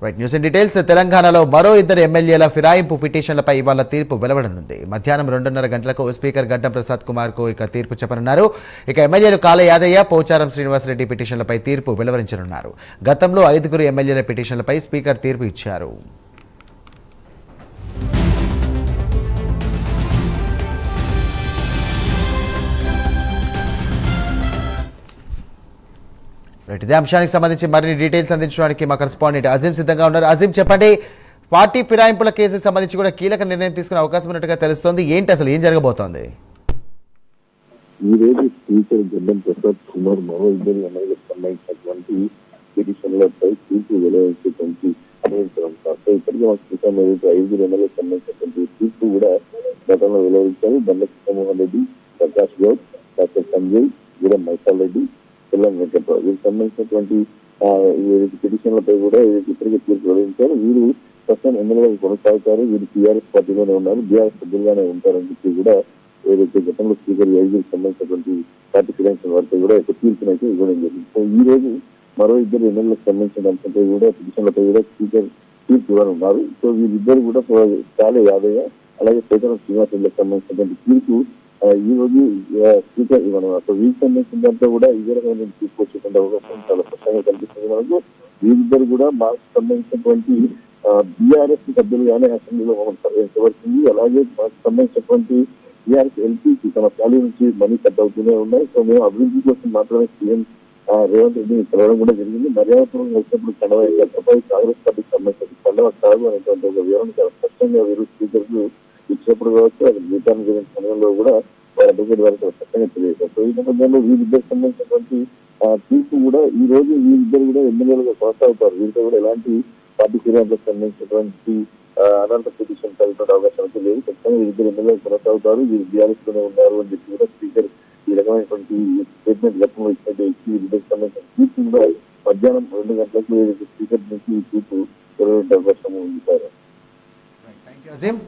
Right news in details. తెలంగాణలో మరో ఇద్దరు ఎమ్మెల్యేల ఫిరాయింపు పిటిషన్లపై ఇవాళ తీర్పు వెలువడనుంది. మధ్యాహ్నం 2:30 గంటలకు స్పీకర్ గడ్డం ప్రసాద్ కుమార్ కు తీర్పు చెప్పనున్నారు. ఎమ్మెల్యేలు కాళ యాదయ్య, పోచారం శ్రీనివాసరెడ్డి పిటిషన్లపై తీర్పు వెలువరించనున్నారు. గతంలో 5 ఎమ్మెల్యేల పిటిషన్లపై స్పీకర్ తీర్పు ఇచ్చారు. ఇదే అంశానికి సంబంధించి మరిన్ని డీటెయిల్స్ అందించడానికి మా కరెస్పాండెంట్ అజీం సిద్ధంగా ఉన్నారు. అజీం, చెప్పండి, పార్టీ ఫిరాయింపుల కేసుకు సంబంధించి కూడా కీలక నిర్ణయం తీసుకునే అవకాశం ఉన్నట్టుగా తెలుస్తోంది. ఏంటి అసలు ఏం జరగబోతోంది? ఈ రోజు స్పీకర్ గడ్డం ప్రసాద్ కుమార్ మరో ఇద్దరు ఎమ్మెల్యేలకు సంబంధించినటువంటి పిటిషన్లపై తీర్పు వెలువరించేటువంటి నిర్ణయించడం. ఇప్పటికే మా స్పీకర్ 5 ఎమ్మెల్యేలకు సంబంధించినటువంటి తీర్పు కూడా గతంలో వెలువరించారు. బండ్ల కృష్ణమోహన్ రెడ్డి, ప్రకాష్ గౌడ్, డాక్టర్ సంజయ్, వీరం మైసాల్ రెడ్డి, తెల్లం వెంకట్రావు వీరికి సంబంధించినటువంటి పిటిషన్లపై కూడా ఇప్పటికే తీర్పు వెలువరించారు. వీరు ప్రస్తుతం ఎమ్మెల్యేలకు కొనసాగుతారు. వీరు టీఆర్ఎస్ పార్టీలోనే ఉన్నారు, బీఆర్ఎస్ సభ్యులుగానే ఉంటారని చెప్పి కూడా ఏదైతే గతంలో స్పీకర్ 5 సంబంధించినటువంటి పార్టీ ఫిరాయించిన వారిపై కూడా తీర్పునైతే ఇవ్వడం జరిగింది. సో ఈ రోజు మరో 2 ఎమ్మెల్యేలకు సంబంధించిన అంశంపై కూడా పిటిషన్లపై కూడా స్పీకర్ తీర్పు ఇవ్వనున్నారు. సో వీరిద్దరు కూడా కాళ యాదయ్య అలాగే పోచారం శ్రీనివాసరెడ్డికి సంబంధించినటువంటి తీర్పు ఈ రోజు స్పీకర్ ఇవ్వనున్నారు. సో వీరికి సంబంధించిన దాంట్లో కూడా ఇదే రకమైన తీర్పు వచ్చేటువంటి అవకాశం చాలా స్పష్టంగా కనిపిస్తుంది. మనకు వీరిద్దరు కూడా మాకు సంబంధించినటువంటి బీఆర్ఎస్ సభ్యులుగానే అసెంబ్లీలో ప్రవేశించబడుతుంది. అలాగే మాకు సంబంధించినటువంటి టీఆర్ఎస్ ఎల్పీకి తమ ఖాళీ నుంచి మనీ కట్ అవుతూనే ఉన్నాయి. సో మేము అభివృద్ధి కోసం మాత్రమే సీఎం రేవంత్ రెడ్డిని కలవడం కూడా జరిగింది. మర్యాదపూర్వకంగా వచ్చినప్పుడు కండవ కాంగ్రెస్ పార్టీకి సంబంధించిన కండవ కాదు అనేటువంటి ఒక వివరణ చాలా స్పష్టంగా వీరు స్పీకర్ కు ఇచ్చినప్పుడు కావచ్చు, అది జీతాన్ని జరిగిన సమయంలో కూడా వారి అడ్వకేట్ వారికి స్పష్టంగా తెలియజేశారు. సో ఈ నేపథ్యంలో వీరిద్దరికి సంబంధించినటువంటి తీర్పు కూడా ఈ రోజు వీరిద్దరు కూడా ఎమ్మెల్యేలుగా కొనసాగుతారు. వీరితో కూడా ఎలాంటి పార్టీ ఫిర్యాదులకు సంబంధించినటువంటి అనంత పిటిషన్ కలిగిన అవకాశం అయితే లేదు. ఖచ్చితంగా వీరిద్దరు ఎమ్మెల్యేలు కొనసాగుతారు. వీరు బీఆర్ఎస్ లోనే ఉన్నారు అని చెప్పి కూడా స్పీకర్ ఈ రకమైనటువంటి స్టేట్మెంట్ గతంలో ఇచ్చినట్టు వీరిద్దరికి సంబంధించిన తీర్పు కూడా మధ్యాహ్నం 2 గంటలకు స్పీకర్ నుంచి ఈ తీర్పు అవకాశం ఉంది. Thank you Azeem.